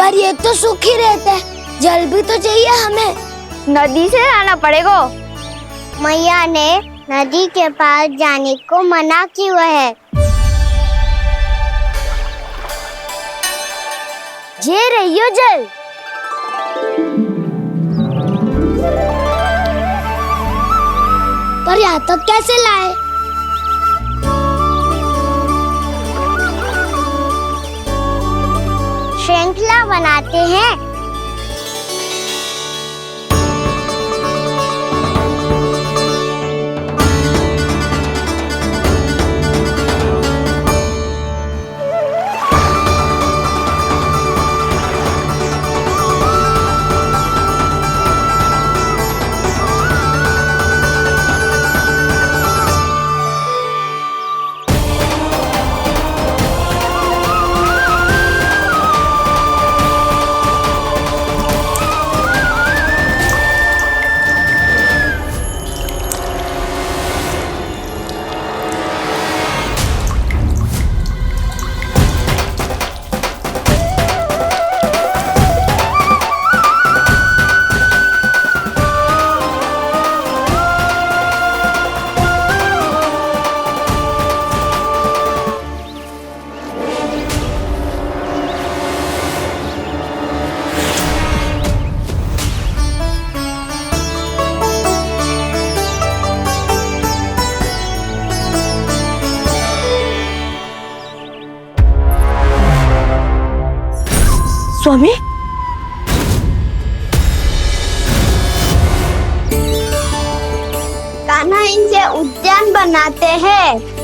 पर ये तो सूखी रहता है, जल भी तो चाहिए हमें। नदी से लाना पड़ेगा। मैया ने नदी के पास जाने को मना किया है। ये रहियो जल। पर यहाँ तक कैसे लाए? श्रृंखला बनाते हैं। स्वामी, कान्हा इनसे उद्यान बनाते हैं।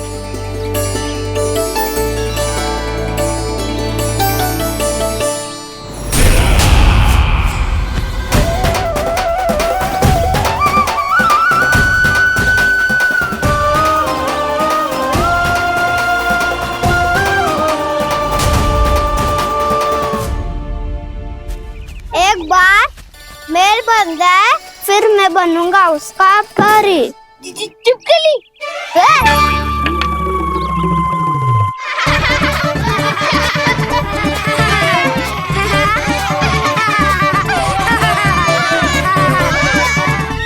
एक बार मेल बन जाए फिर मैं बनूंगा उसका परी। चुपकली।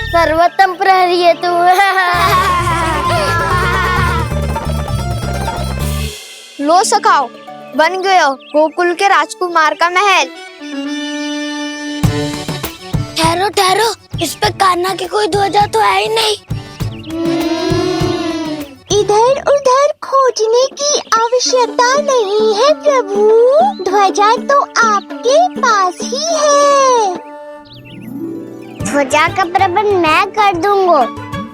सर्वोत्तम प्रहरी है तू। लो सखाओ, बन गयो गोकुल के राजकुमार का महल। ठहरो ठहरो, इस पे कान्हा की कोई ध्वजा तो है ही नहीं। इधर उधर खोजने की आवश्यकता नहीं है प्रभु, ध्वजा तो आपके पास ही है। ध्वजा का प्रबंध मैं कर दूंगा,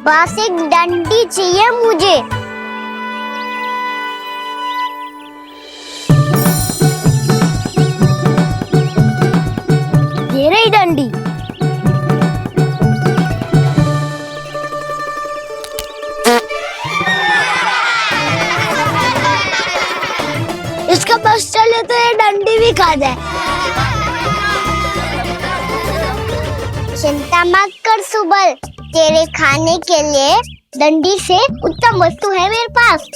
बस एक डंडी चाहिए मुझे। ये रही डंडी। इसका बस चले तो ये डंडी भी खा जाए। चिंता मत कर सुबल, तेरे खाने के लिए डंडी से उत्तम वस्तु है मेरे पास।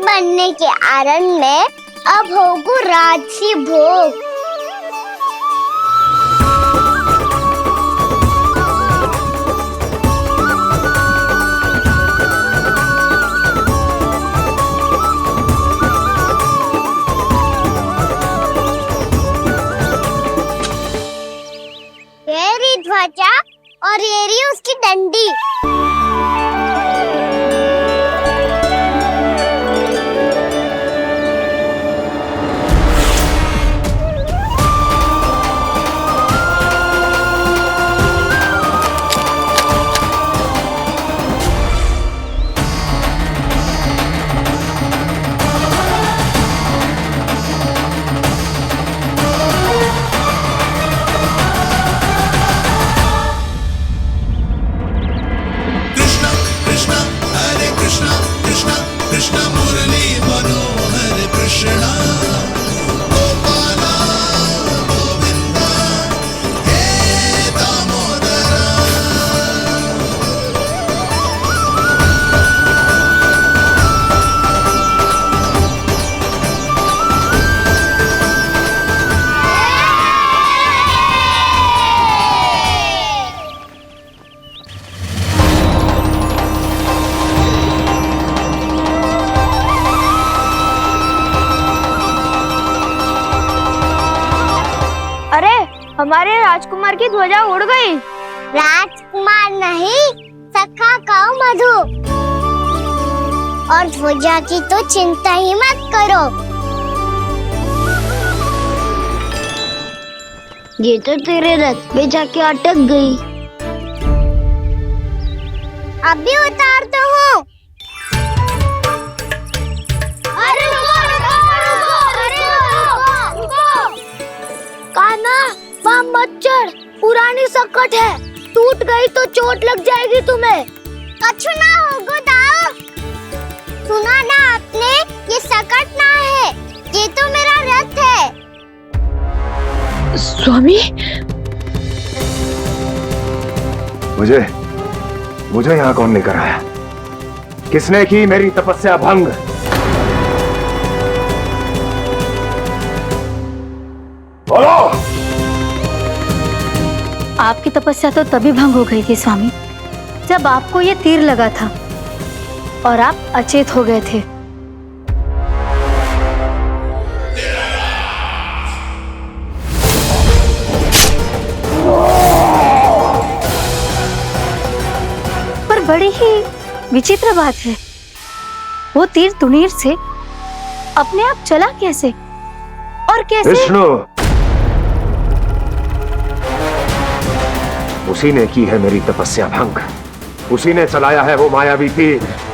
बनने के आनंद में अब होगू राजसी भोग। ये रही ध्वजा और ये रही उसकी डंडी। हमारे राजकुमार की ध्वजा उड़ गई। राजकुमार नहीं, सखा कहो मधु। और ध्वजा की तो चिंता ही मत करो। ये तो तेरे रथ पे जाके अटक गई। अभी उतारता हूँ। अरे कान्हा, वहाँ मत चढ़, पुरानी सकट है, टूट गई तो चोट लग जाएगी तुम्हें। कछु ना होगा दाऊ। सुना ना आपने, ये सकट ना है, ये तो मेरा रथ है। स्वामी, मुझे यहाँ कौन लेकर आया? किसने की मेरी तपस्या भंग? बोलो। आपकी तपस्या तो तभी भंग हो गई थी स्वामी, जब आपको ये तीर लगा था और आप अचेत हो गए थे। पर बड़ी ही विचित्र बात है, वो तीर तुनीर से अपने आप चला कैसे और कैसे? विष्णु, उसी ने की है मेरी तपस्या भंग, उसी ने चलाया है वो मायावी तीर।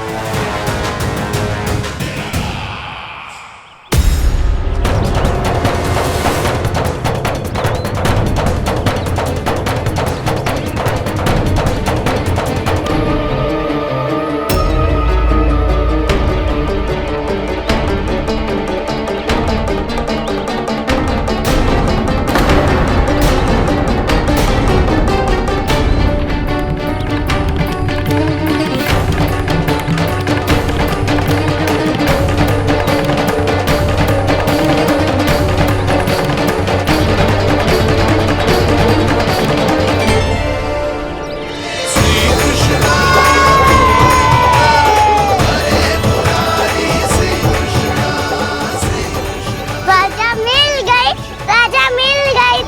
राजा मिल गई।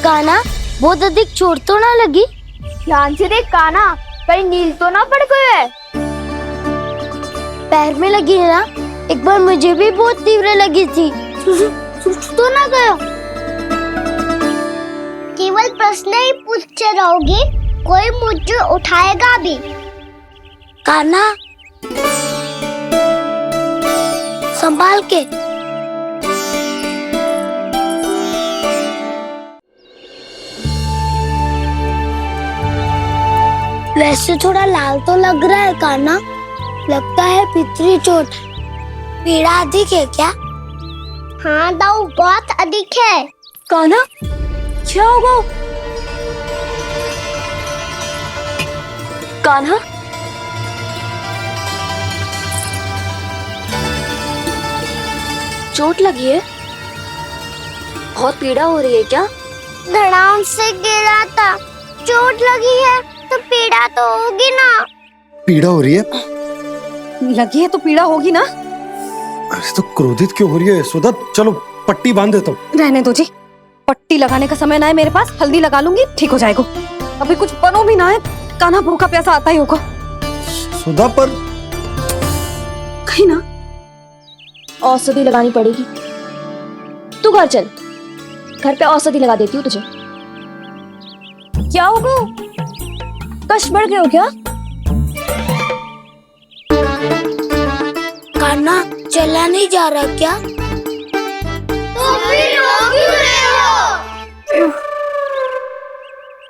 कान्हा, बहुत अधिक चोट तो ना लगी? ध्यान से देख कान्हा, कहीं नील तो ना पड़ गए। पैर में लगी है ना? एक बार मुझे भी बहुत तीव्र लगी थी। सूझ तो ना गया? केवल प्रश्न ही पूछते रहोगे, कोई मुझे उठाएगा भी। कान्हा, संभाल के। वैसे थोड़ा लाल तो लग रहा है कान्हा, लगता है पितरी चोट। पीड़ा अधिक है क्या? हाँ दाऊ, बहुत अधिक है। कान्हा, क्या होगा? कान्हा, चोट लगी है? बहुत पीड़ा हो रही है क्या? धड़ाम से गिरा था, चोट लगी है तो पीड़ा तो होगी ना। पीड़ा हो रही है? लगी है तो पीड़ा होगी ना। अरे तो क्रोधित क्यों हो रही है सुधा? चलो पट्टी बांध देता हूँ। रहने दो जी, पट्टी लगाने का समय ना है मेरे पास, हल्दी लगा लूंगी, ठीक हो जाएगा। अभी कुछ बनो भी ना है, कान्हा भूखा प्यासा आता ही होगा। सुधा पर कहीं ना औषधि लगानी पड़ेगी। तू घर चल, घर पे औषधि लगा देती हूँ तुझे। क्या होगा? कष्ट बढ़ गए हो क्या? कान्हा, चला नहीं जा रहा क्या? तो फिर रो क्यों रहे हो?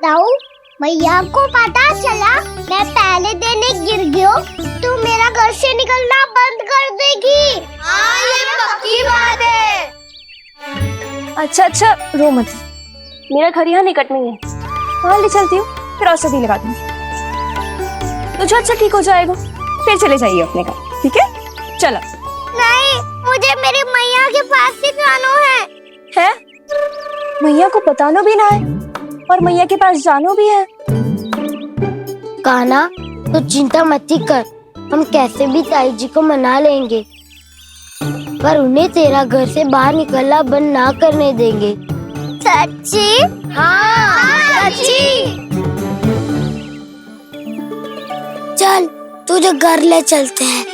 दाऊ, भैया को पता चला मैं पहले दिन ही गिर गया तो मेरा घर से निकलना बंद कर देगी। हाँ, ये पक्की बात है। अच्छा, रो मत, मेरा घर यहाँ निकट में है, वहाँ ले चलती हूँ, फिर औषधि लगा दूंगी। तो झट से ठीक हो जाएगा, फिर चले जाइए अपने घर, ठीक है? चलो। नहीं, मुझे मेरी मैया के पास ही जाना है। मैया को बताना भी ना है और मैया के पास जानो भी है। कान्हा, तो चिंता मत ही कर, हम कैसे भी ताई जी को मना लेंगे, पर उन्हें तेरा घर से बाहर निकलना बंद ना करने देंगे। सच्ची? हाँ, सच्ची। चल तुझे घर ले चलते हैं।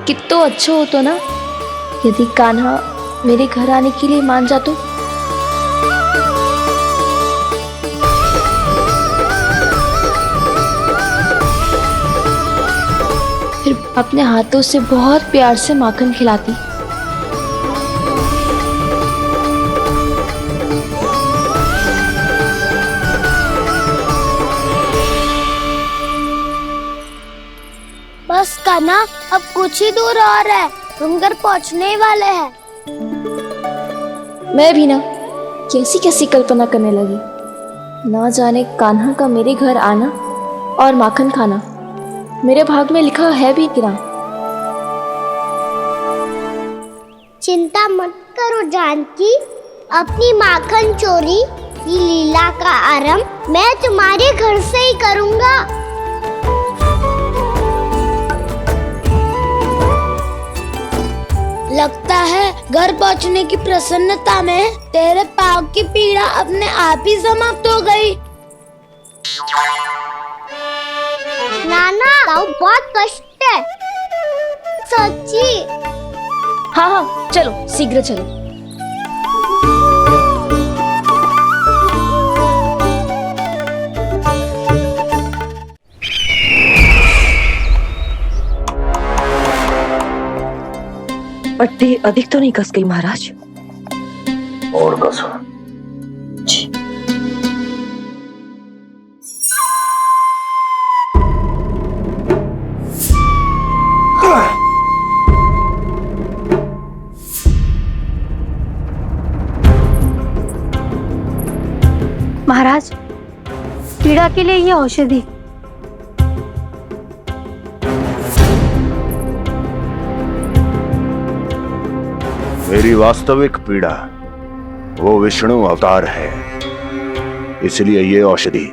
कितना अच्छा हो तो ना यदि कान्हा मेरे घर आने के लिए मान जातो। फिर अपने हाथों से बहुत प्यार से माखन खिलाती। बस कान्हा, अब कुछ ही दूर और है, हम घर पहुंचने ही वाले हैं। मैं भी ना कैसी कैसी कल्पना करने लगी। ना जाने कान्हा का मेरे घर आना और माखन खाना मेरे भाग में लिखा है भी कि ना। चिंता मत करो जानकी, अपनी माखन चोरी की लीला का आरंभ मैं तुम्हारे घर से ही करूंगा। लगता है घर पहुंचने की प्रसन्नता में तेरे पाँव की पीड़ा अपने आप ही समाप्त हो गई। नाना, पाँव बहुत कष्ट है। सच्ची? हाँ हाँ, चलो शीघ्र चलो। पट्टी अधिक तो नहीं कस गई महाराज? और कसो। महाराज, पीड़ा के लिए ये औषधि। मेरी वास्तविक पीड़ा वो विष्णु अवतार है, इसलिए ये औषधि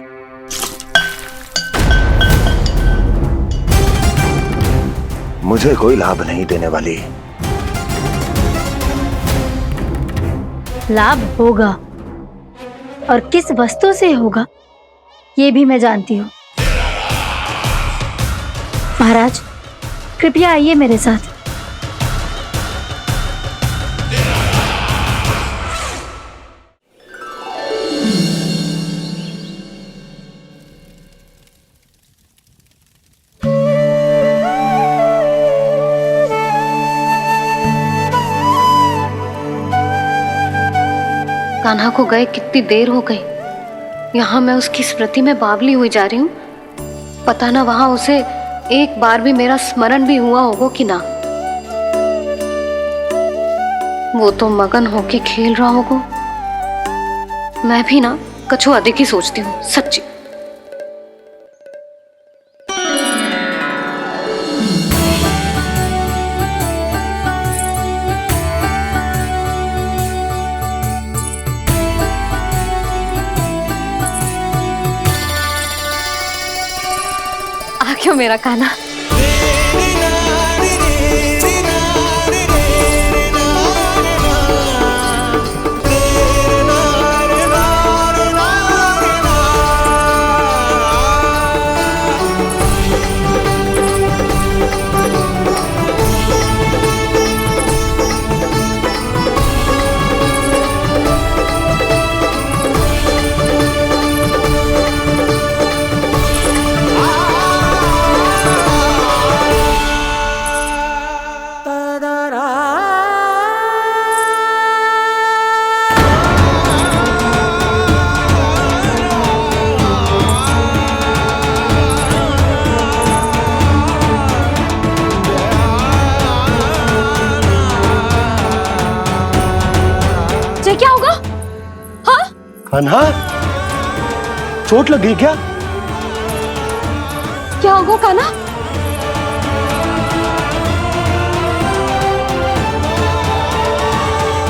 मुझे कोई लाभ नहीं देने वाली। लाभ होगा, और किस वस्तु से होगा ये भी मैं जानती हूँ। महाराज, कृपया आइए मेरे साथ। कान्हा को गए कितनी देर हो गई। यहाँ मैं उसकी स्मृति में बावली हुई जा रही हूँ। पता ना वहां उसे एक बार भी मेरा स्मरण भी हुआ होगा कि ना। वो तो मगन होके खेल रहा होगा। मैं भी ना कछु अधिक ही सोचती हूँ, सच्ची। क्यों मेरा कान्हा? कान्हा, चोट लग गई क्या? क्या होगा कान्हा?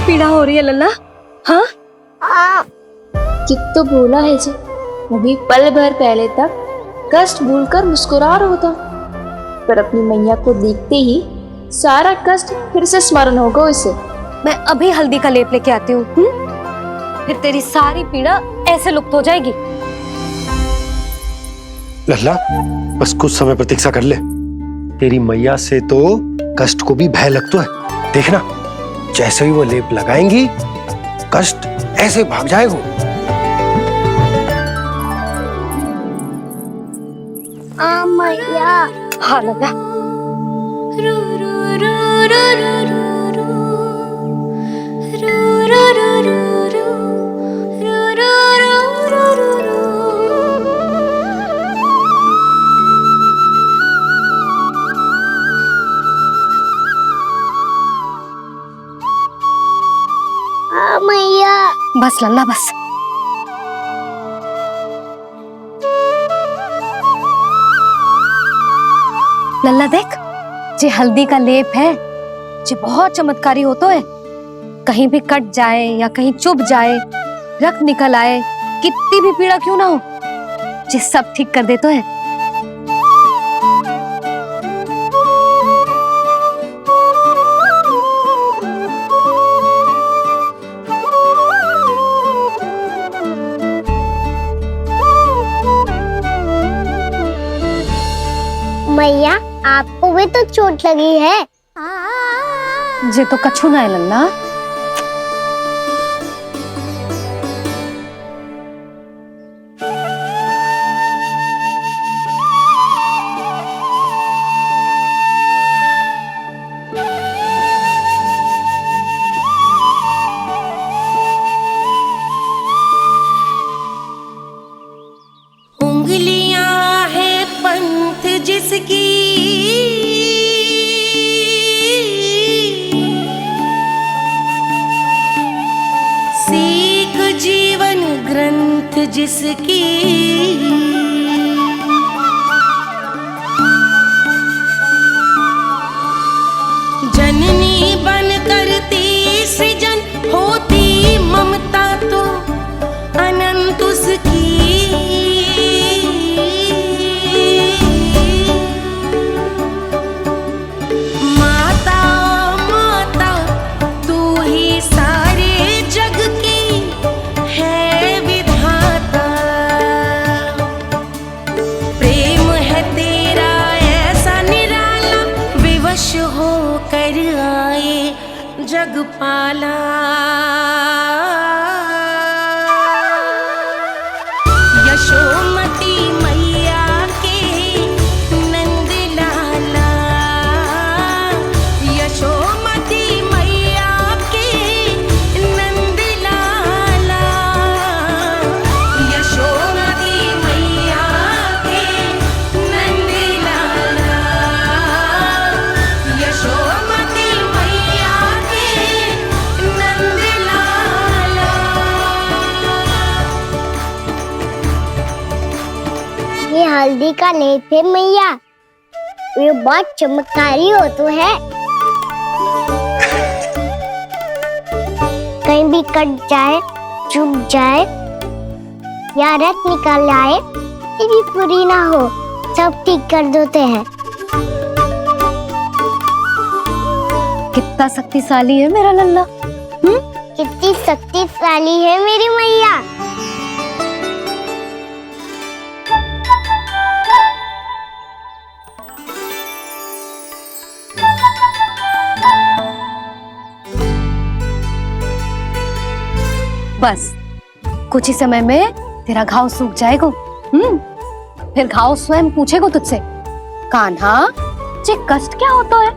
पीड़ा हो रही है लल्ला? हाँ, कित तो बोला है जी, अभी पल भर पहले तक कष्ट भूलकर मुस्कुरा रहा था, पर अपनी मैया को देखते ही सारा कष्ट फिर से स्मरण होगा उसे। मैं अभी हल्दी का लेप लेके आती हूँ, फिर तेरी सारी पीड़ा ऐसे लुप्त हो जाएगी। लल्ला, बस कुछ समय प्रतीक्षा कर ले। तेरी मैया से तो कष्ट को भी भय लगता है। देखना, जैसे ही वो लेप लगाएंगी, कष्ट ऐसे भाग जाएगा। मैया। हाँ लल्ला। मैया। बस लल्ला बस। लल्ला देख, जे हल्दी का लेप है, जे बहुत चमत्कारी होता है। कहीं भी कट जाए या कहीं चुभ जाए, रक्त निकल आए, कितनी भी पीड़ा क्यों ना हो, जे सब ठीक कर देता है। मैया, आपको भी तो चोट लगी है। जे तो कछु ना है लल्ला। उंगलियां है पंथ जिसकी, सीख जीवन ग्रंथ जिसकी, जननी बन करती सृजन होती ममता तो अनंत उसकी। माता माता तू ही सारे जग की है विधाता, प्रेम है तेरा ऐसा निराला, विवश हो कर आए जग पाला। यशोमती मैया के नंद लाला, यशोमती मैया के नंद लाला, यशोमती मैया के नंद लाला, यशोमती मैया के नंद लाला। ये हल्दी का लेप है मैया, ये बहुत चमत्कारी हो तो है। कहीं भी कट जाए, चुभ जाए या रक्त निकल आए, ये भी पूरी ना हो, सब ठीक कर देते हैं। कितना शक्तिशाली है मेरा लल्ला। कितनी शक्तिशाली है मेरी मैया। बस कुछ ही समय में तेरा घाव सूख जाएगा। फिर घाव स्वयं पूछेगा तुझसे, कान्हा जे कष्ट क्या होता है?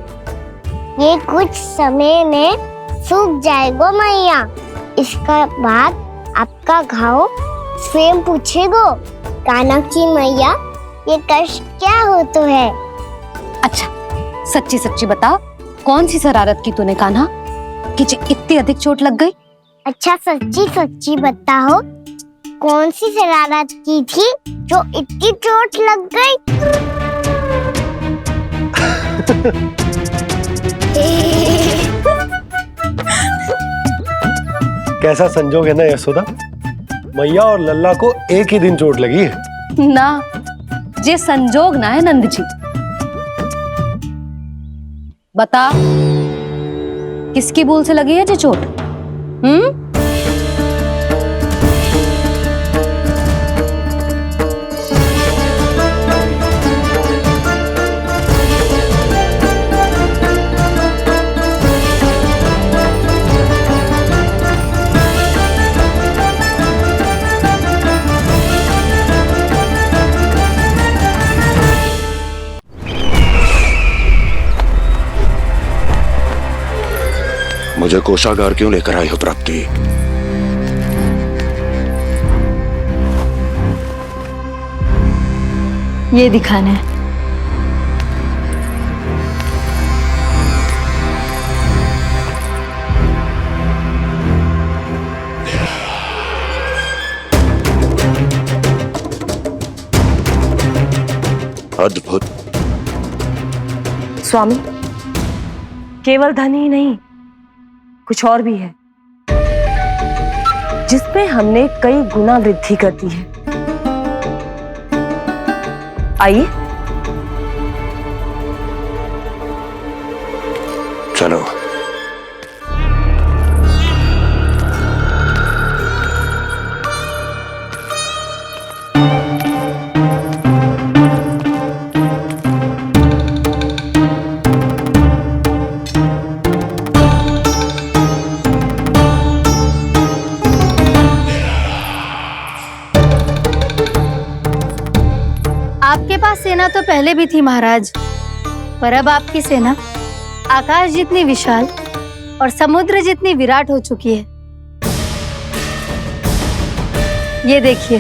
ये कुछ समय में सूख जाएगा मैया। इसका बाद आपका घाव स्वयं पूछेगा, कान्हा की मैया ये कष्ट क्या होता है। अच्छा सच्ची सच्ची बता, कौन सी शरारत की तूने कान्हा कि जे इतनी अधिक चोट लग गई? अच्छा सच्ची सच्ची बताओ, कौन सी शरारत की थी जो इतनी चोट लग गई? कैसा संजोग है ना यशोदा, मैया और लल्ला को एक ही दिन चोट लगी है। ना, ये संजोग ना है नंद जी। बता, किसकी भूल से लगी है ये चोट? मुझे कोषागार क्यों लेकर आई हो प्राप्ति? ये दिखाना है। अद्भुत। स्वामी, केवल धन ही नहीं, कुछ और भी है जिसमें हमने कई गुना वृद्धि कर दी है। आइए चलो। आपके पास सेना तो पहले भी थी महाराज, पर अब आपकी सेना आकाश जितनी विशाल और समुद्र जितनी विराट हो चुकी है। ये देखिए।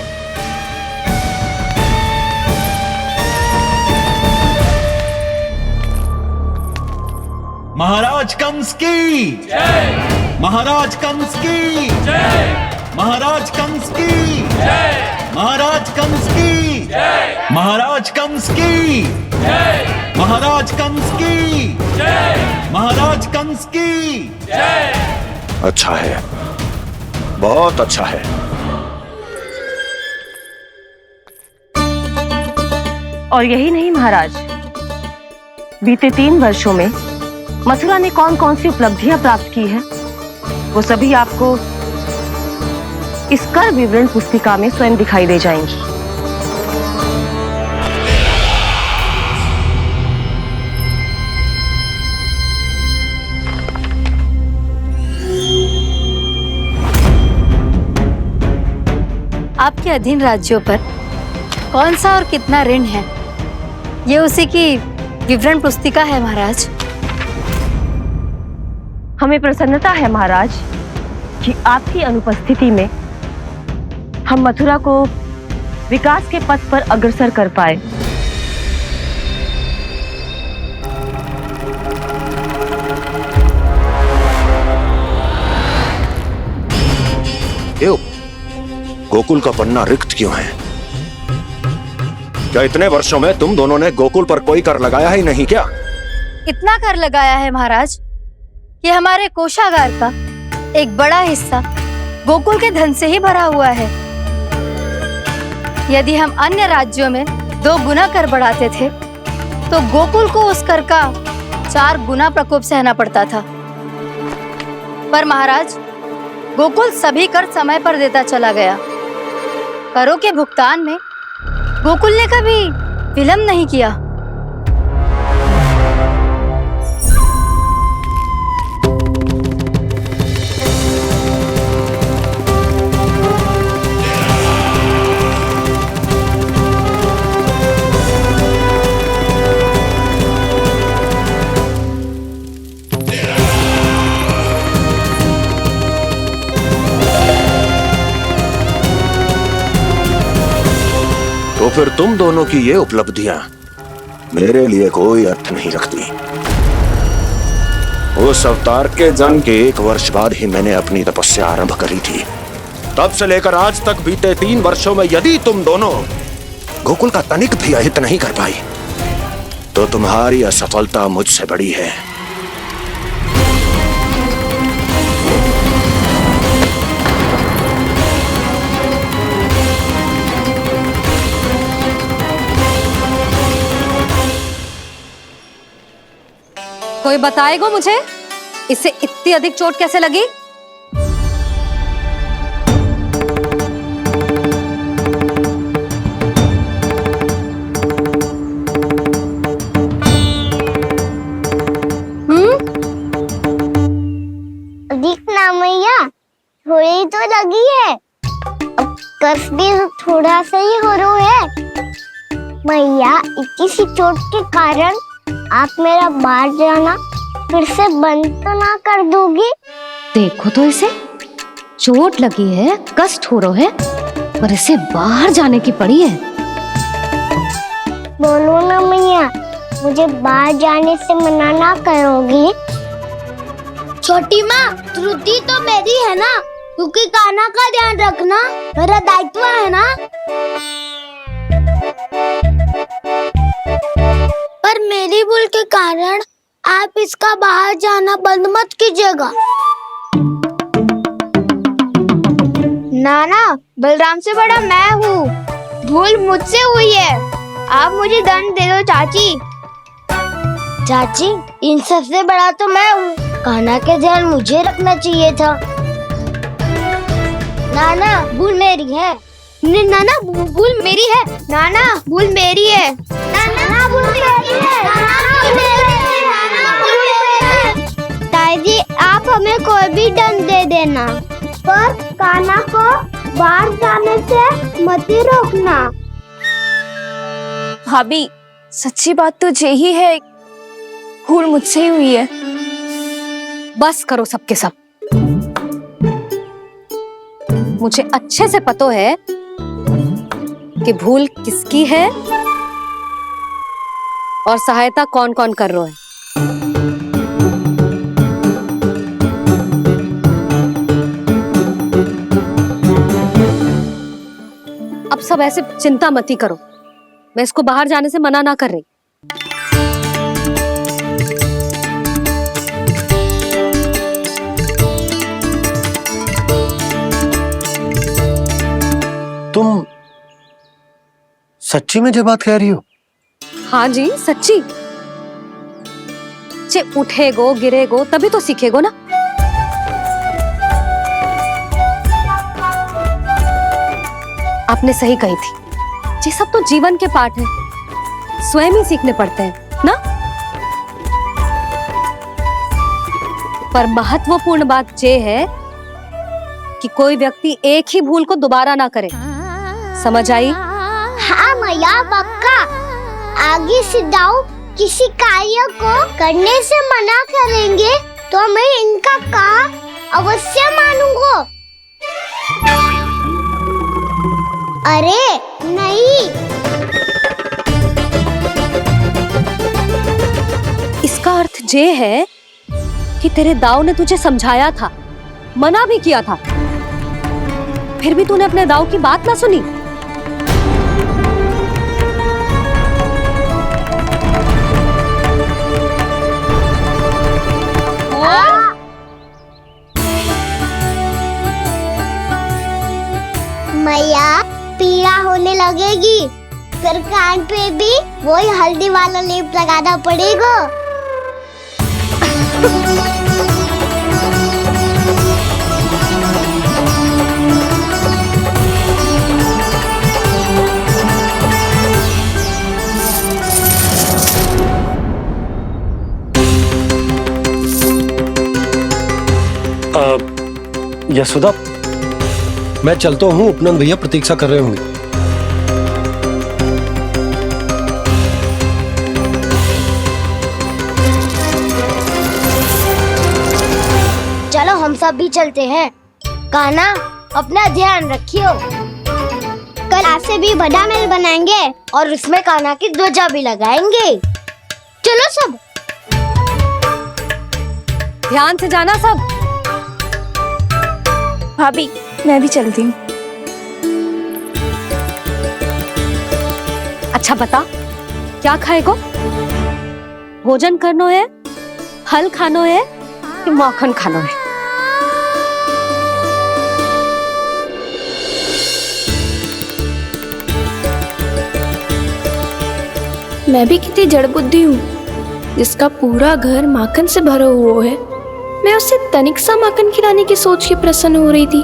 महाराज कंस की जय। महाराज कंस की जय। महाराज कंस की जय। महाराज कंस की जय। महाराज कंस की जय। महाराज कंस की जय। महाराज कंस की जय। अच्छा है, बहुत अच्छा है। और यही नहीं महाराज, बीते 3 वर्षों में मथुरा ने कौन कौन सी उपलब्धियां प्राप्त की है, वो सभी आपको इस कर विवरण पुस्तिका में स्वयं दिखाई दे जाएंगी। आपके अधीन राज्यों पर कौन सा और कितना ऋण है, ये उसी की विवरण पुस्तिका है महाराज। हमें प्रसन्नता है महाराज कि आपकी अनुपस्थिति में हम मथुरा को विकास के पथ पर अग्रसर कर पाए। क्यों? गोकुल का पन्ना रिक्त क्यों है? क्या इतने वर्षों में तुम दोनों ने गोकुल पर कोई कर लगाया ही नहीं क्या? इतना कर लगाया है महाराज कि हमारे कोषागार का एक बड़ा हिस्सा गोकुल के धन से ही भरा हुआ है। यदि हम अन्य राज्यों में 2 गुना कर बढ़ाते थे तो गोकुल को उस कर का 4 गुना प्रकोप सहना पड़ता था। पर महाराज, गोकुल सभी कर समय पर देता चला गया। करों के भुगतान में गोकुल ने कभी विलंब नहीं किया। तो फिर तुम दोनों की ये उपलब्धियां मेरे लिए कोई अर्थ नहीं रखती। उस अवतार के जन्म के 1 वर्ष बाद ही मैंने अपनी तपस्या आरंभ करी थी। तब से लेकर आज तक बीते 3 वर्षों में यदि तुम दोनों गोकुल का तनिक भी अहित नहीं कर पाई तो तुम्हारी असफलता मुझसे बड़ी है। कोई बताएगा मुझे इसे इतनी अधिक चोट कैसे लगी? दिखना मैया, थोड़ी तो लगी है। अब कस भी थोड़ा सा ही हो रहा है। मैया, इतनी सी चोट के कारण आप मेरा बाहर जाना फिर से बंद तो ना कर दोगी? देखो तो इसे, चोट लगी है, कष्ट हो रहा है, पर इसे बाहर जाने की पड़ी है। बोलो ना मैया, मुझे बाहर जाने से मना ना करोगी? छोटी माँ, त्रुटि तो मेरी है ना, क्योंकि कान्हा का ध्यान रखना मेरा दायित्व है ना। पर मेरी भूल के कारण आप इसका बाहर जाना बंद मत कीजिएगा। नाना, बलराम से बड़ा मैं हूँ, भूल मुझसे हुई है, आप मुझे दंड दे दो चाची। चाची, इन सबसे बड़ा तो मैं हूँ, कान्हा के ध्यान मुझे रखना चाहिए था। नाना, भूल मेरी है। नाना, भूल मेरी है। नाना, भूल मेरी है। नाना, भूल मेरी है। नाना, भूल मेरी है। नाना, भूल मेरी है। ताई जी, आप हमें कोई भी दंड दे देना, पर कान्हा को बाहर जाने से मत ही रोकना। भाभी, सच्ची बात तो यही है, भूल मुझसे ही हुई है। बस करो सबके सब। मुझे अच्छे से पता है कि भूल किसकी है और सहायता कौन कौन कर रहा है। अब सब ऐसे चिंता मत ही करो, मैं इसको बाहर जाने से मना ना कर रही। तुम सच्ची में जो बात कह रही हो? हाँ जी, सच्ची। जे उठेगो गिरेगो तभी तो सीखेगो ना। आपने सही कही थी, ये सब तो जीवन के पाठ है, स्वयं ही सीखने पड़ते हैं ना। पर महत्वपूर्ण बात ये है कि कोई व्यक्ति एक ही भूल को दोबारा ना करे, समझ आई? हाँ मैया, पक्का। आगे से दाऊ किसी कार्य को करने से मना करेंगे तो मैं इनका कहा अवश्य मानूंगा। अरे नहीं, इसका अर्थ ये है कि तेरे दाऊ ने तुझे समझाया था, मना भी किया था, फिर भी तूने अपने दाऊ की बात ना सुनी। मैया, पीड़ा होने लगेगी, फिर कान पे भी वही हल्दी वाला लेप लगाना पड़ेगा। यशोदा, मैं चलता हूँ, उपनंद भैया प्रतीक्षा कर रहे होंगे। चलो हम सब भी चलते हैं। कान्हा, अपना ध्यान रखियो। कल आज से भी बड़ा महल बनाएंगे और उसमें कान्हा की ध्वजा भी लगाएंगे। चलो सब। ध्यान से जाना सब। भाभी, मैं भी चलती हूँ। अच्छा बता, क्या खाएगो? भोजन करनो है, फल खानो है कि माखन खानो है? मैं भी कितनी जड़ बुद्धि हूँ जिसका पूरा घर माखन से भरा हुआ है। मैं उससे तनिक सा माखन खिलाने की सोच के प्रसन्न हो रही थी।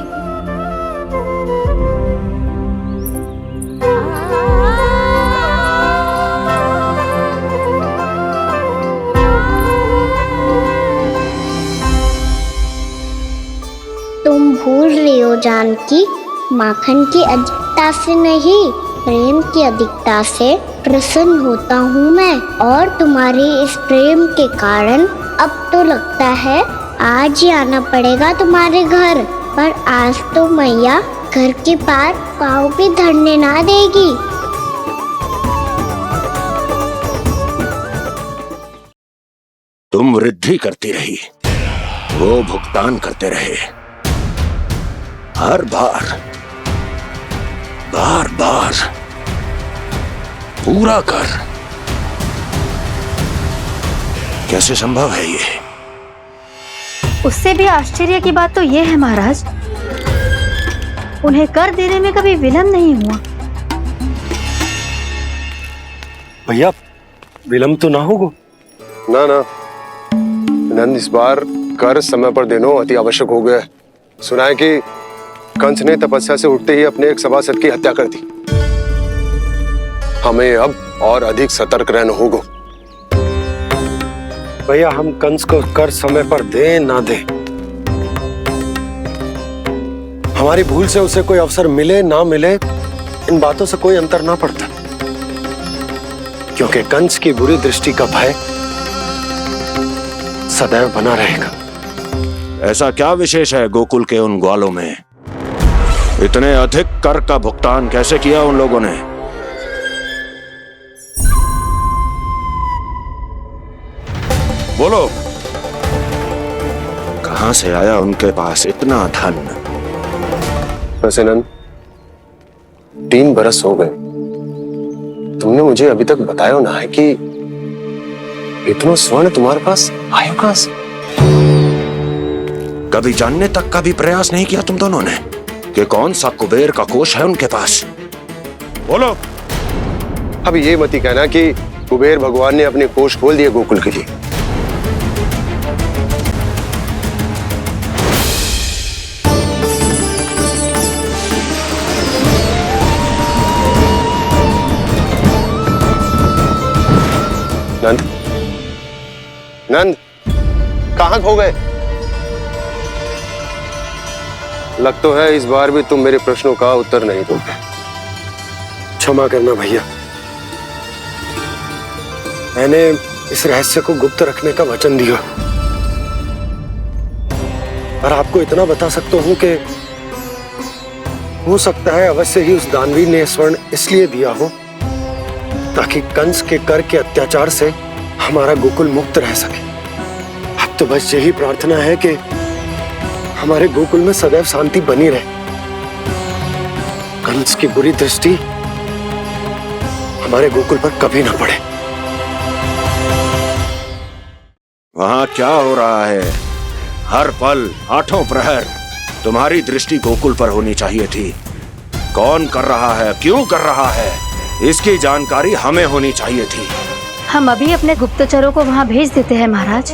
तुम भूल रही हो जानकी, माखन की अधिकता से नहीं, प्रेम की अधिकता से प्रसन्न होता हूँ मैं। और तुम्हारे इस प्रेम के कारण अब तो लगता है आज ही आना पड़ेगा तुम्हारे घर। पर आज तो मैया घर के पार पाँव भी धरने ना देगी। तुम वृद्धि करती रही, वो भुगतान करते रहे। हर बार बार बार पूरा कर। कैसे संभव है ये? उससे भी आश्चर्य की बात तो ये है महाराज, उन्हें कर देने में कभी विलंब नहीं हुआ। भैया विलंब तो ना होगा? ना ना नंद, इस बार कर समय पर देना अति आवश्यक हो गया है। सुना है कि कंस ने तपस्या से उठते ही अपने एक सभासद की हत्या कर दी। हमें अब और अधिक सतर्क रहना होगा। भैया हम कंस को कर समय पर दे ना दे, हमारी भूल से उसे कोई अवसर मिले ना मिले, इन बातों से कोई अंतर ना पड़ता, क्योंकि कंस की बुरी दृष्टि का भय सदैव बना रहेगा। ऐसा क्या विशेष है गोकुल के उन ग्वालों में? इतने अधिक कर का भुगतान कैसे किया उन लोगों ने? बोलो, कहां से आया उनके पास इतना धन? वैसे नंद, 3 बरस हो गए, तुमने मुझे अभी तक बताया ना है कि इतना स्वर्ण तुम्हारे पास आया कहां से? कभी जानने तक का भी प्रयास नहीं किया तुम दोनों ने कि कौन सा कुबेर का कोष है उनके पास? बोलो। अब ये मत ही कहना कि कुबेर भगवान ने अपने कोष खोल दिए गोकुल के लिए। नंद, नंद, कहां खो गए? लग तो है इस बार भी तुम मेरे प्रश्नों का उत्तर नहीं दोगे। क्षमा करना भैया, मैंने इस रहस्य को गुप्त रखने का वचन दिया, और आपको इतना बता सकता हूं कि हो सकता है अवश्य ही उस दानवी ने स्वर्ण इसलिए दिया हो ताकि कंस के कर के अत्याचार से हमारा गोकुल मुक्त रह सके। अब तो बस यही प्रार्थना है कि हमारे गोकुल में सदैव शांति बनी रहे, कंस की बुरी दृष्टि हमारे गोकुल पर कभी ना पड़े। वहां क्या हो रहा है? हर पल, आठों प्रहर तुम्हारी दृष्टि गोकुल पर होनी चाहिए थी। कौन कर रहा है, क्यों कर रहा है, इसकी जानकारी हमें होनी चाहिए थी। हम अभी अपने गुप्तचरों को वहां भेज देते हैं महाराज।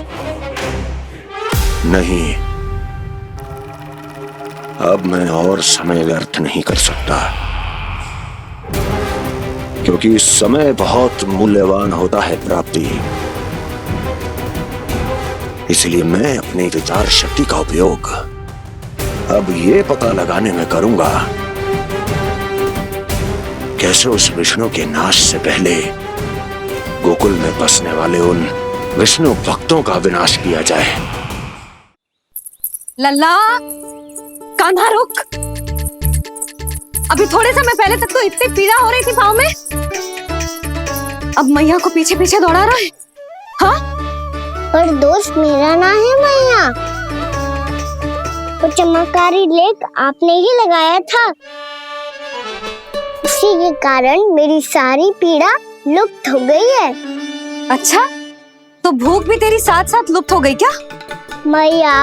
नहीं, अब मैं और समय व्यर्थ नहीं कर सकता, क्योंकि समय बहुत मूल्यवान होता है प्राप्ति। इसलिए मैं अपनी विचार शक्ति का उपयोग अब ये पता लगाने में करूंगा कैसे उस विष्णु के नाश से पहले गोकुल में बसने वाले उन विष्णु भक्तों का विनाश किया जाए। लल्ला, कान्हा रुक। अभी थोड़े समय पहले तक तो इतनी पीड़ा हो रही थी पाँव में, अब मैया को पीछे पीछे दौड़ा रहा है। हाँ, पर दोष मेरा ना है मैया, वो चमत्कारी लेप आपने ही लगाया था। इसी के कारण मेरी सारी पीड़ा लुप्त हो गई है। अच्छा, तो भूख भी तेरी साथ साथ लुप्त हो गई क्या? मैया,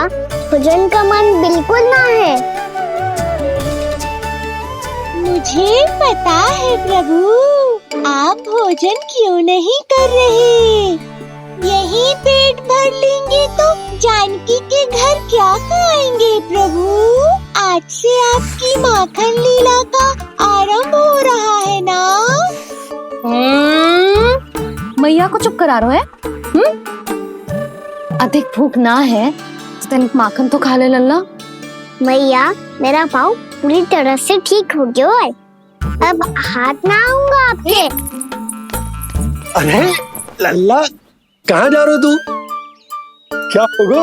भोजन का मन बिल्कुल ना है। मुझे पता है प्रभु, आप भोजन क्यों नहीं कर रहे। यही पेट भर लेंगे तो जानकी के घर क्या खाएंगे प्रभु। आज से आपकी माखन लीला का आरंभ हो रहा है ना। मैया को चुप करा रहे है। अधिक भूख ना है तो तनिक माखन तो खा ले लल्ला। मैया, मेरा पाँव पूरी तरह से ठीक हो गया है। अब हाथ ना आऊंगा आपके। अरे लल्ला, कहाँ जा रहे हो तू? क्या होगा?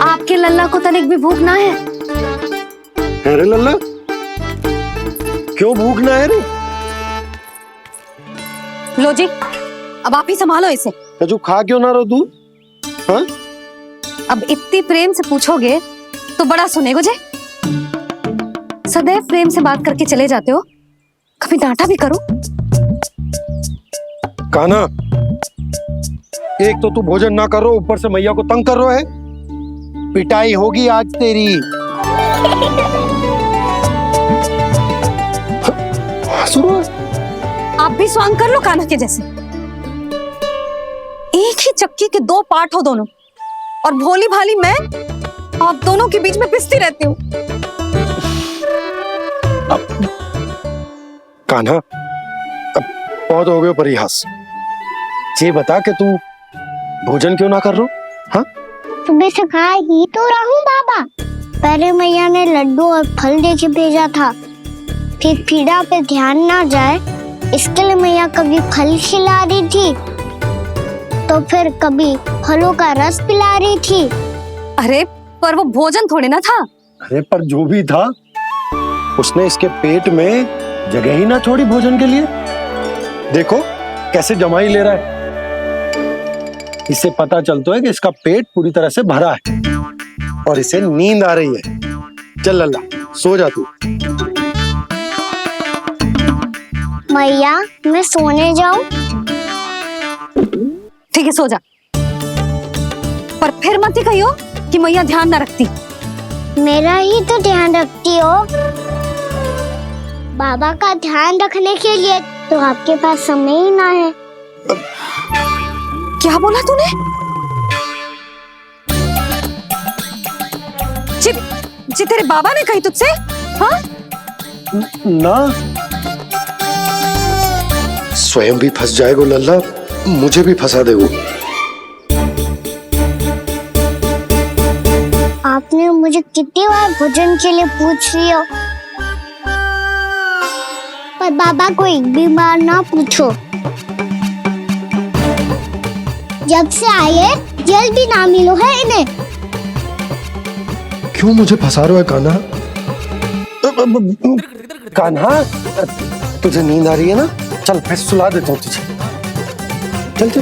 आपके लल्ला को तनिक भी भूख ना है? अरे लल्ला, क्यों भूख ना है रे? लो जी, अब आप ही संभालो इसे। तू खा क्यों ना रहो तू? हाँ? अब इतनी प्रेम से पूछोगे तो बड़ा सुनेगो जे। सदैव प्रेम से बात करके चले जाते हो, कभी डांटा भी करो। कान्हा, एक तो तू भोजन ना करो, ऊपर से मैया को तंग कर रहा है। पिटाई होगी आज तेरी। आप भी स्वांग कर लो कान्हा के जैसे। एक ही चक्की के दो पार्ट हो दोनों, और भोली भाली मैं आप दोनों के बीच में पिसती रहती हूँ। कान्हा, अब बहुत हो गए परिहास। ये बता कि तू भोजन क्यों ना कर रो? हाँ? सुबह से खा ही तो रहा हूँ बाबा। पहले मैया ने लड्डू और फल देके भेजा था, फिर पीड़ा पे ध्यान ना जाए इसके लिए मैया कभी फल खिला रही थी तो फिर कभी फलों का रस पिला रही थी। अरे पर वो भोजन थोड़े ना था। अरे पर जो भी था, उसने इसके पेट में जगह ही ना छोड़ी भोजन के लिए। देखो कैसे जमाई ले रहा है। इससे पता चलता है कि इसका पेट पूरी तरह से भरा है और इसे नींद आ रही है। चल लल्ला, सो जा तू। मैया, मैं सोने जाऊं? ठीक है, सो जा, पर फिर मत ही कहियो कि मैया ध्यान न रखती। मेरा ही तो ध्यान रखती हो। बाबा का ध्यान रखने के लिए तो आपके पास समय ही ना है। क्या बोला तूने? जी तेरे बाबा ने कही तुझसे? हाँ? ना, स्वयं भी फंस जाएगो लल्ला, मुझे भी फंसा देगो। आपने मुझे कितनी बार भोजन के लिए पूछ लिया, पर बाबा को एक भी बार ना पूछो। जब से आए जल भी ना मिलो है इन्हें। क्यों मुझे फंसा रहा है कान्हा? कान्हा, तुझे नींद आ रही है ना? चल मैं सुला देता हूँ तुझे। चल चल।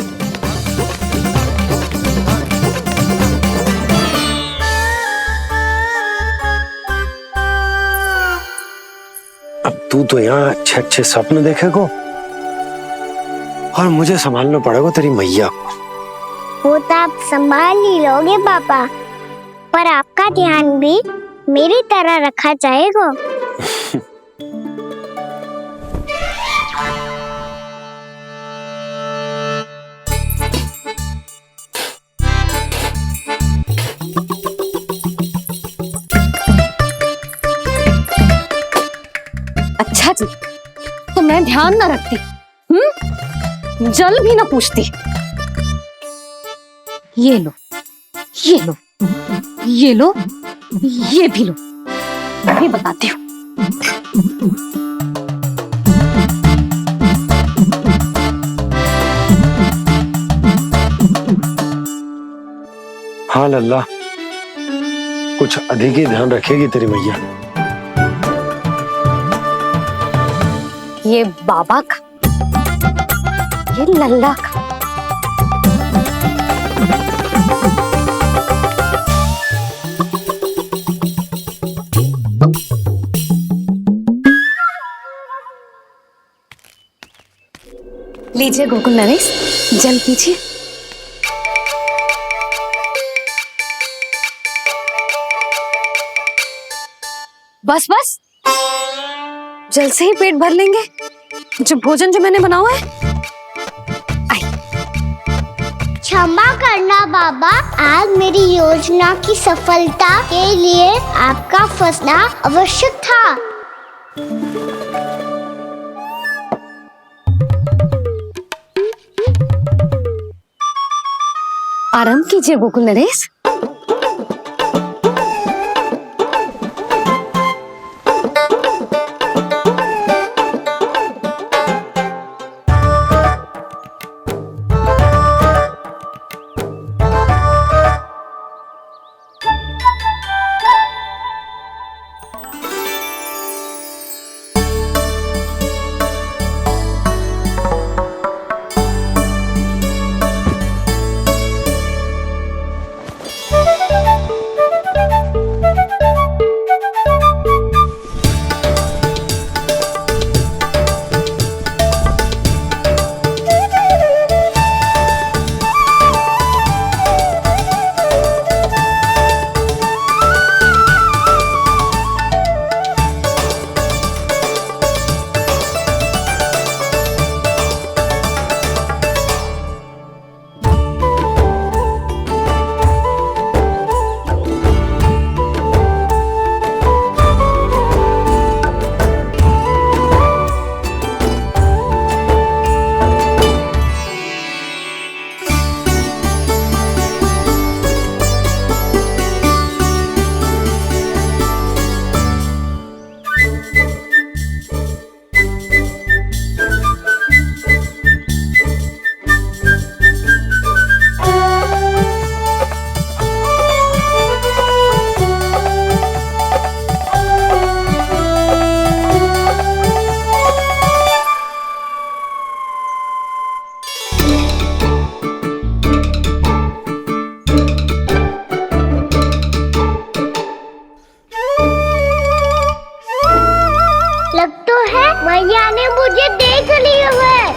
अब तू तो यहाँ अच्छे अच्छे सपने देखेगो और मुझे संभालना पड़ेगा तेरी मैया को। वो तो आप संभाल ही लोगे पापा, पर आपका ध्यान भी मेरी तरह रखा जाएगा। अच्छा जी, तो मैं ध्यान ना रखती, जल भी ना पूछती। ये लो, ये लो, ये लो, ये भी लो, मैं भी बताती हूँ। हाँ लल्ला, कुछ अधिक ही ध्यान रखेगी तेरी मैया। ये बाबा का, ये लल्ला का। लीजिए गोकुल नरेश, जल पीजिए। बस बस, जल से ही पेट भर लेंगे। जो भोजन जो मैंने बनाया है। क्षमा करना बाबा, आज मेरी योजना की सफलता के लिए आपका फंसना आवश्यक था। आराम कीजिए गोकुल नरेश। मैया ने मुझे देख लिया है।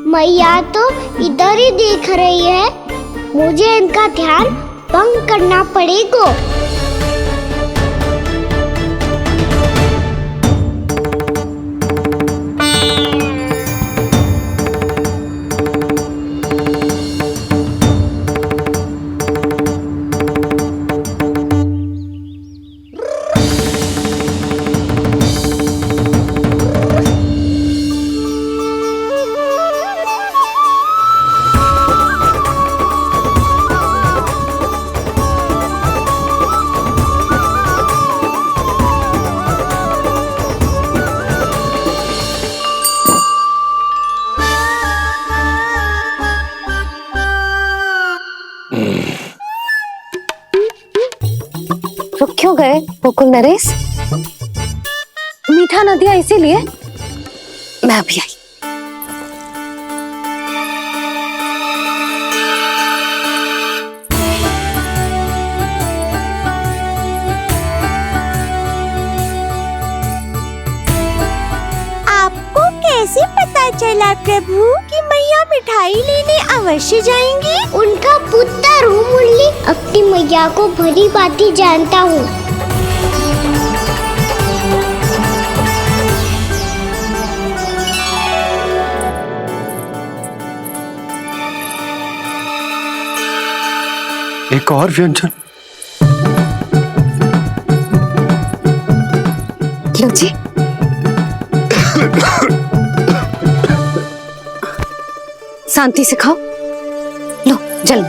मैया तो इधर ही देख रही है, मुझे इनका ध्यान भंग करना पड़ेगा। रुक क्यों गए गोकुल नरेश? मीठा न दिया इसीलिए मैं अभी आई। आपको कैसे पता चला प्रभु कि मैया मिठाई लेने अवश्य जाएंगी? उनका पुत्र हूँ मुरली, अपनी मैया को भली भांति जानता हूँ। एक और व्यंजन। लो जी। शांति से खाओ। लो जल।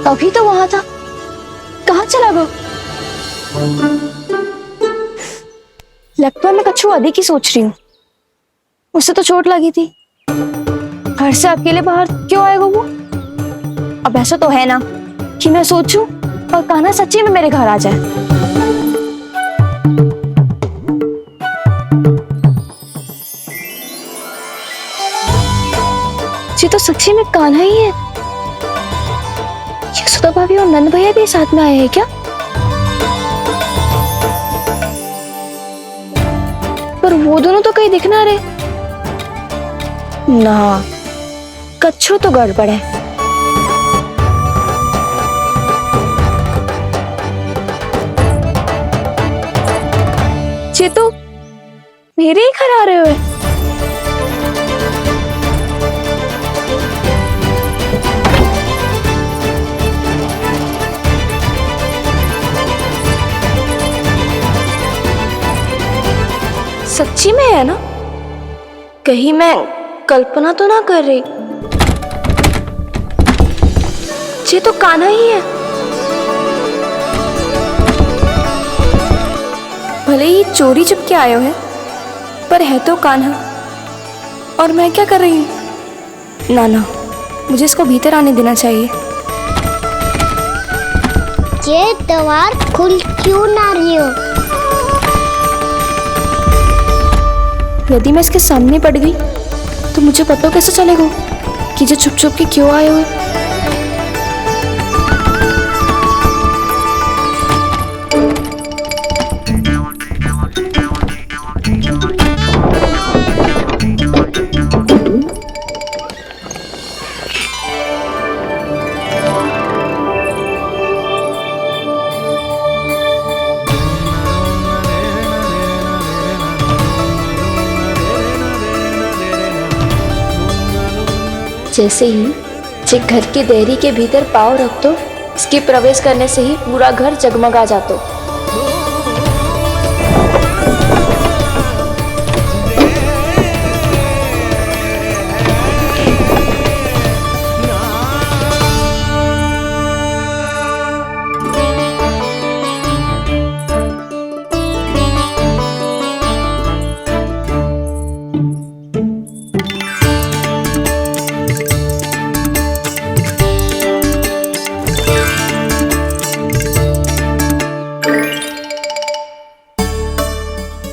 अभी तो वहां था, कहाँ चला गया? लगता है मैं कच्छू आदि की सोच रही हूँ। उसे तो चोट लगी थी, घर से अकेले बाहर क्यों आएगा वो? अब ऐसा तो है ना कि मैं सोचूं और कान्हा सच्ची में मेरे घर आ जाए। ये तो सच्ची में कान्हा ही है। यशोदा भाभी और नंद भैया भी साथ में आए हैं क्या? पर वो दोनों तो कहीं दिख ना रहे। ना, कच्छू तो गड़बड़ है। ये तो मेरे ही घर आ रहे हो। सच्ची में है ना? कहीं मैं कल्पना तो ना कर रही? ये तो कान्हा ही है। भले ही चोरी चुपके आए हो है, पर है तो कान्हा। और मैं क्या कर रही हूँ? ना ना, मुझे इसको भीतर आने देना चाहिए। ये द्वार खुल क्यों ना रही हो? यदि मैं इसके सामने पड़ गई तो मुझे पता कैसे चलेगा कि ये चुप चुप के क्यों आए हुए? जैसे ही जे घर की देहरी के भीतर पाँव रख दो, इसके प्रवेश करने से ही पूरा घर जगमगा जातो।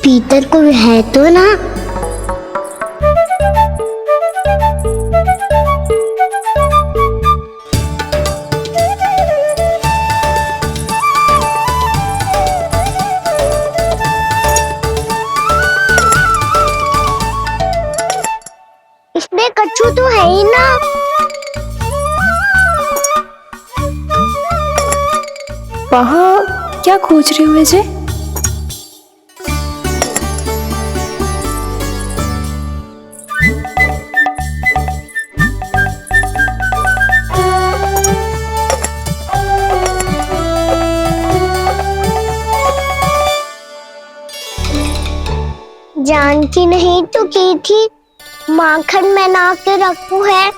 भीतर कोई है तो ना? इसमें कच्छू तो है ही ना। वहाँ क्या खोज रही हुए जे? जानकी नहीं तो की थी माखन में ना के रखू है,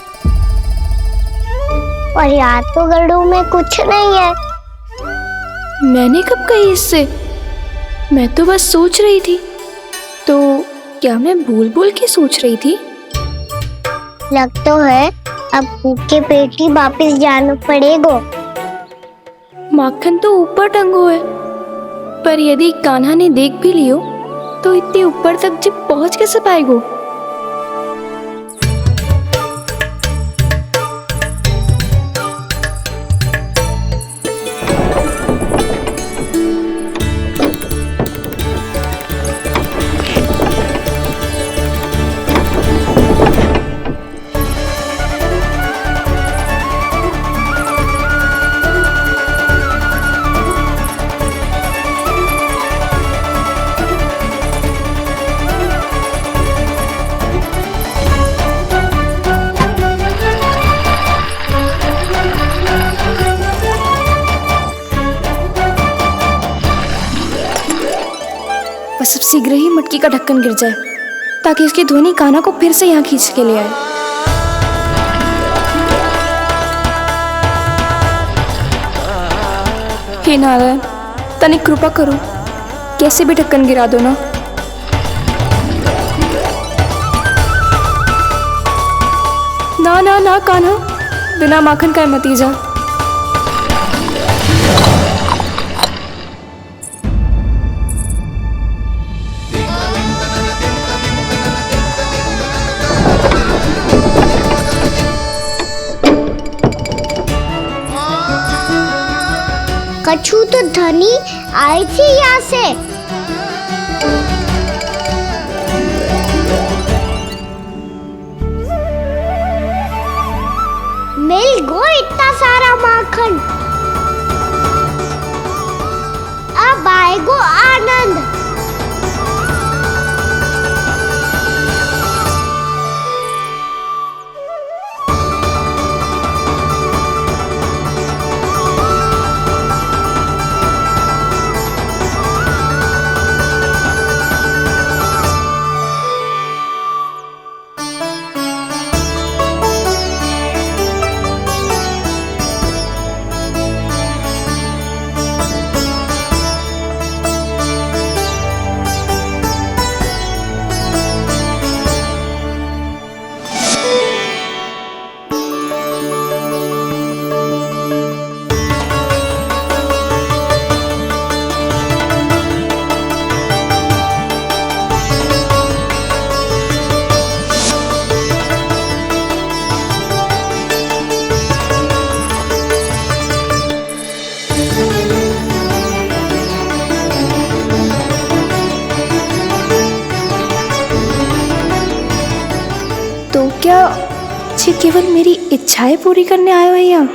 और यार तो गड़ू में कुछ नहीं है। मैंने कब कही इससे? मैं तो बस सोच रही थी। तो क्या मैं भूल भूल के सोच रही थी? लग तो है अब भूखे पेट ही वापिस जाना पड़ेगा। माखन तो ऊपर टंगो है, पर यदि कान्हा ने देख भी लियो तो इतने ऊपर तक जब पहुंच कैसे पाएगो? बस अब शीघ्र ही मटकी का ढक्कन गिर जाए ताकि उसकी ध्वनि कान्हा को फिर से यहाँ खींच के ले आए। हे नारायण, तनिक कृपा करो, कैसे भी ढक्कन गिरा दो ना। ना ना ना कान्हा, बिना माखन का मत ही जा। कछु तो धनी आई थी यहाँ से। मिल गो इतना सारा माखन, अब आएगो आनंद। तो क्या ये केवल मेरी इच्छाएं पूरी करने आए हो यहाँ?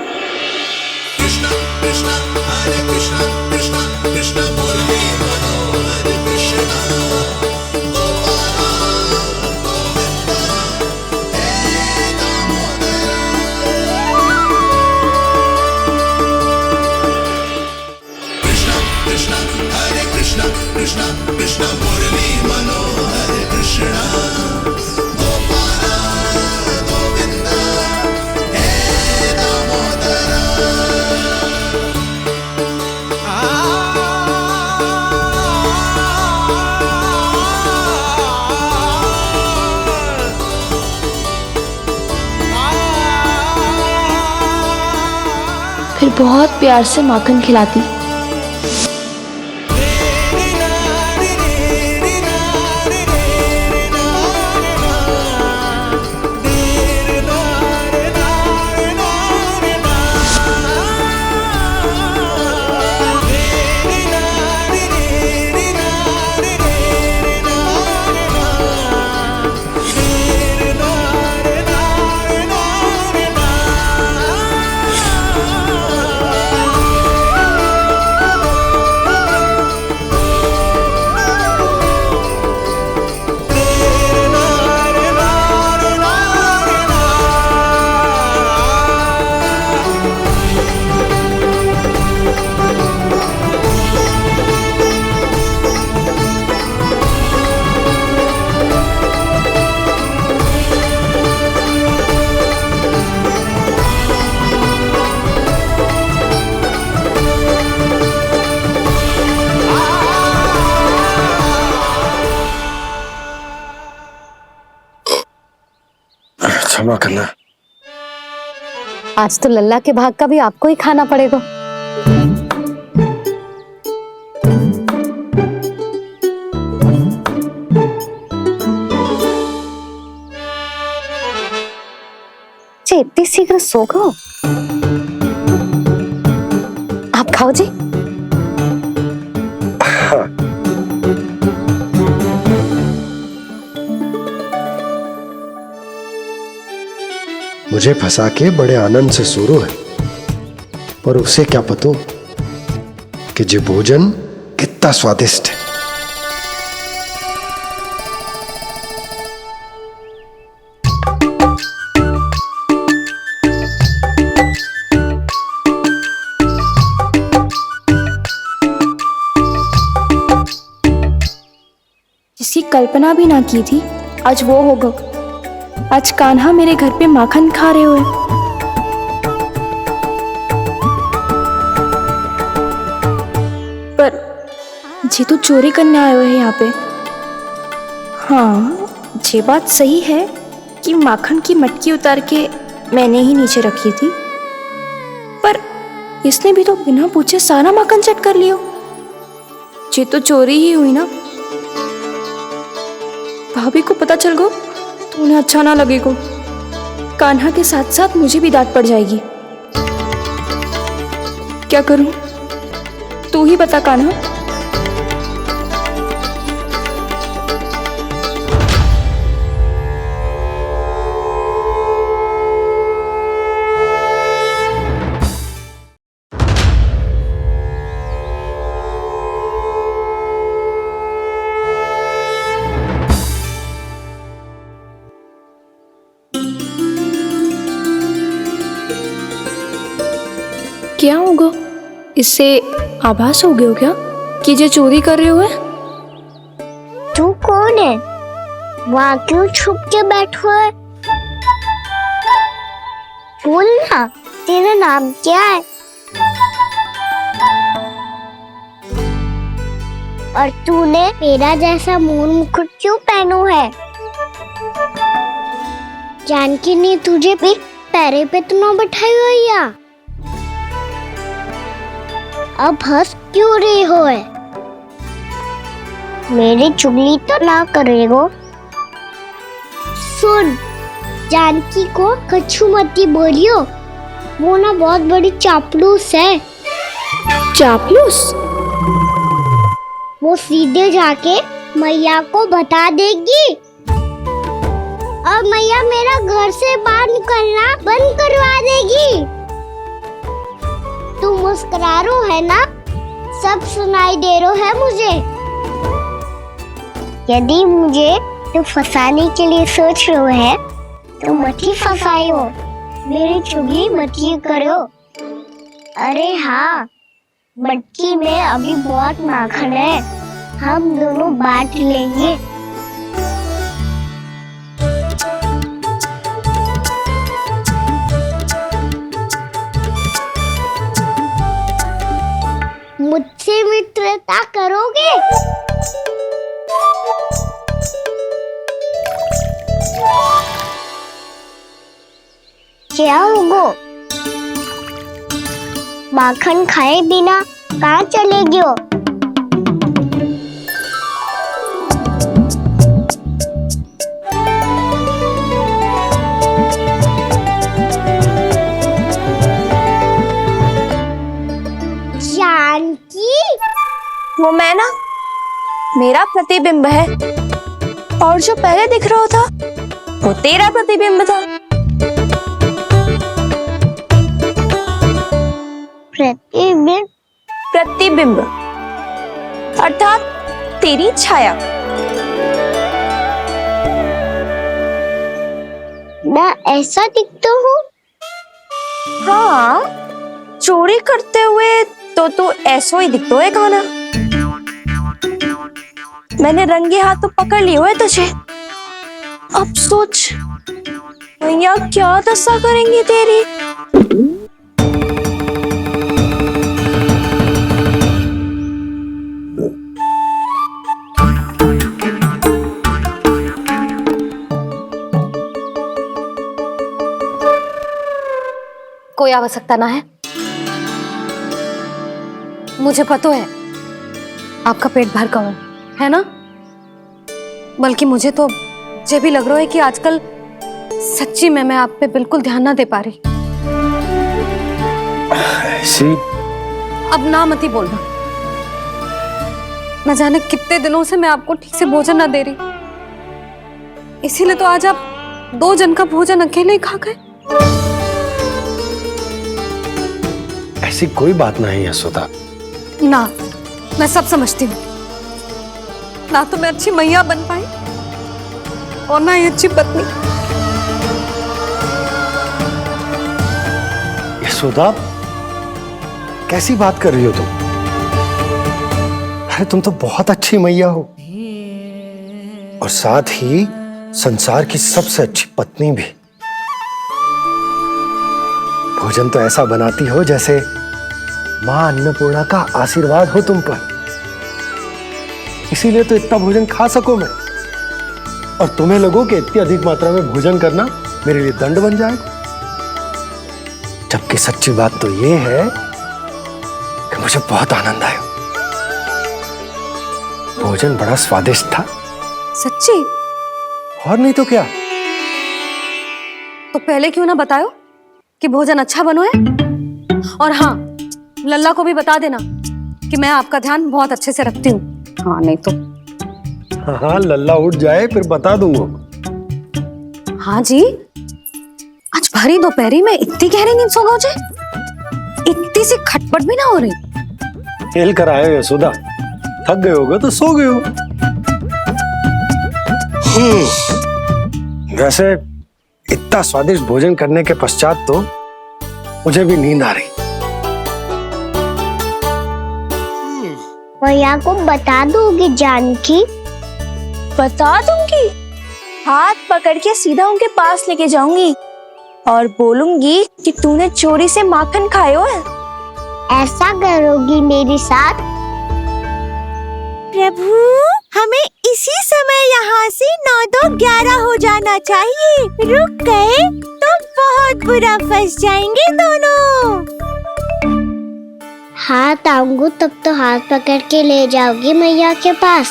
फिर बहुत प्यार से माखन खिलाती। क्षमा करना, आज तो लल्ला के भाग का भी आपको ही खाना पड़ेगा। जी इतनी शीघ्र सो गो? आप खाओ जी। मुझे फंसा के बड़े आनंद से सो रहा है, पर उसे क्या पता कि ये भोजन कितना स्वादिष्ट है। जिसकी कल्पना भी ना की थी, आज वो होगा। आज कान्हा मेरे घर पे माखन खा रहे हुए। ये तो चोरी करने आए हुए हैं यहाँ पे। हाँ, ये बात सही है कि माखन की मटकी उतार के मैंने ही नीचे रखी थी, पर इसने भी तो बिना पूछे सारा माखन चट कर लियो। ये तो चोरी ही हुई ना। भाभी को पता चल गो तो उन्हें अच्छा ना लगेगा। कान्हा के साथ साथ मुझे भी डांट पड़ जाएगी। क्या करूं? तू ही बता कान्हा। क्या होगा? इससे आभास हो गया हो क्या कि ये चोरी कर रहे हुए? तू कौन है? वहाँ क्यों छुप के बैठो है? बोल ना, तेरा नाम क्या है? और तूने मेरा जैसा मोर मुकुट क्यों पहनो है? जानकी ने तुझे भी पैरे पे तो ना बैठाई हुई है। अब हंस क्यों रही हो है? मेरी चुगली तो ना करेगो। सुन, जानकी को कछु मती बोलियो, वो ना बहुत बड़ी चापलूस है। चापलूस? वो सीधे जाके मैया को बता देगी और मैया मेरा घर से बाहर निकलना बंद करवा देगी। तू मुस्कुरा रो है ना? सब सुनाई दे रो है मुझे। यदि मुझे तू फंसाने के लिए सोच रो है तो मत ही फंसायो, मेरी चुगली मत ही करो। अरे हाँ, मटकी में अभी बहुत माखन है, हम दोनों बांट लेंगे। मुझसे मित्रता करोगे? क्या होगो? माखन खाए बिना कहाँ चले गयो? वो मैं ना, मेरा प्रतिबिंब है, और जो पहले दिख रहा था वो तेरा प्रतिबिंब था। प्रतिबिंब? प्रतिबिंब अर्थात तेरी छाया। मैं ऐसा दिखता हूँ? हाँ, चोरी करते हुए तो तू ऐसा ही दिखता है कान्हा। मैंने रंगे हाथ तो पकड़ लिए हुए तुझे। अब सोच भैया क्या दशा करेंगी तेरी। कोई आवश्यकता ना है, मुझे पता है आपका पेट भर गया है ना। बल्कि मुझे तो ये भी लग रहा है कि आजकल सच्ची में मैं आप पे बिल्कुल ध्यान ना दे पा रही। ऐसी? अब ना मत ही बोलना। न जाने कितने दिनों से मैं आपको ठीक से भोजन ना दे रही, इसीलिए तो आज आप 2 जन का भोजन अकेले ही खा गए। ऐसी कोई बात नहीं यशोदा। ना, मैं सब समझती हूँ। ना तो मैं अच्छी मैया बन पाई और ना ही अच्छी पत्नी। यशोदा, कैसी बात कर रही हो तुम? अरे तुम तो बहुत अच्छी मैया हो, और साथ ही संसार की सबसे अच्छी पत्नी भी। भोजन तो ऐसा बनाती हो जैसे मां अन्नपूर्णा का आशीर्वाद हो तुम पर। इसीलिए तो इतना भोजन खा सकूं मैं। और तुम्हें लगो कि इतनी अधिक मात्रा में भोजन करना मेरे लिए दंड बन जाएगा। जबकि सच्ची बात तो ये है कि मुझे बहुत आनंद आया। भोजन बड़ा स्वादिष्ट था। सच्ची? और नहीं तो क्या। तो पहले क्यों ना बताओ कि भोजन अच्छा बनो है। और हाँ, लल्ला को भी बता देना कि मैं आपका ध्यान बहुत अच्छे से रखती हूँ। हाँ नहीं तो। हाँ, लल्ला उठ जाए फिर बता दूंगा। हाँ जी, आज भरी दोपहरी में इतनी गहरी नींद सो गए मुझे, इतनी सी खटपट भी ना हो रही। खेल कर आए हो यशोदा, थक गए होगे तो सो गए हो। वैसे इतना स्वादिष्ट भोजन करने के पश्चात तो मुझे भी नींद आ रही। मैया को बता दोगी जानकी? बता दूंगी। हाथ पकड़ के सीधा उनके पास लेके जाऊंगी और बोलूंगी कि तूने चोरी से माखन खायो है। ऐसा करोगी मेरे साथ? प्रभु, हमें इसी समय यहाँ से 9-2-11 हो जाना चाहिए। रुक गए तो बहुत बुरा फंस जाएंगे दोनों। हाथ आऊंगी तब तो हाथ पकड़ के ले जाओगी मैया के पास।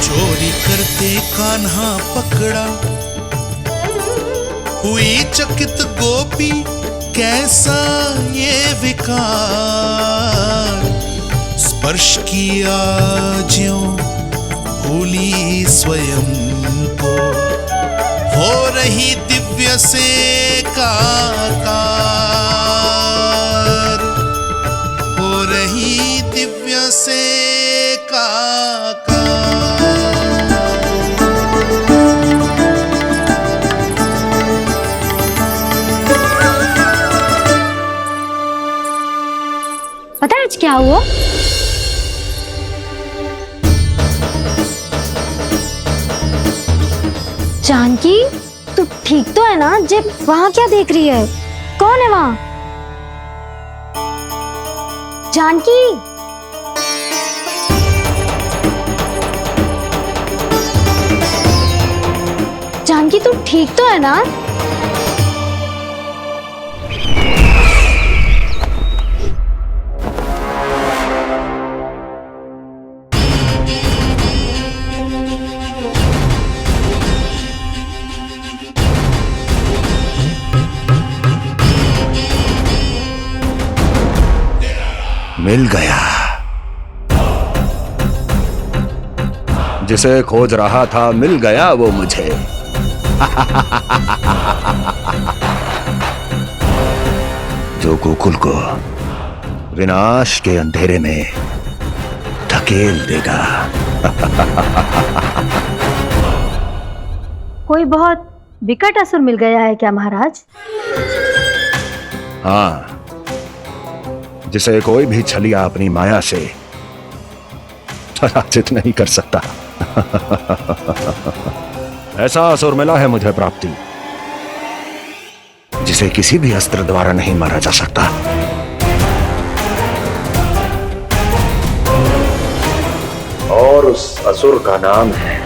चोरी करते कान्हा पकड़ा, हुई चकित गोपी कैसा ये विकार। स्पर्श किया ज्यों भूली स्वयं को, हो रही दिव्य से काकार, हो रही दिव्य से काकार। पता है आज क्या हुआ? जानकी, तू ठीक तो है ना? जब वहां क्या देख रही है? कौन है वहां? जानकी, जानकी तू ठीक तो है ना? मिल गया। जिसे खोज रहा था मिल गया वो मुझे। जो गोकुल को विनाश के अंधेरे में धकेल देगा। कोई बहुत विकट असुर मिल गया है क्या महाराज? हाँ, जिसे कोई भी छलिया अपनी माया से पराजित नहीं कर सकता। ऐसा असुर मिला है मुझे प्राप्ति, जिसे किसी भी अस्त्र द्वारा नहीं मारा जा सकता। और उस असुर का नाम है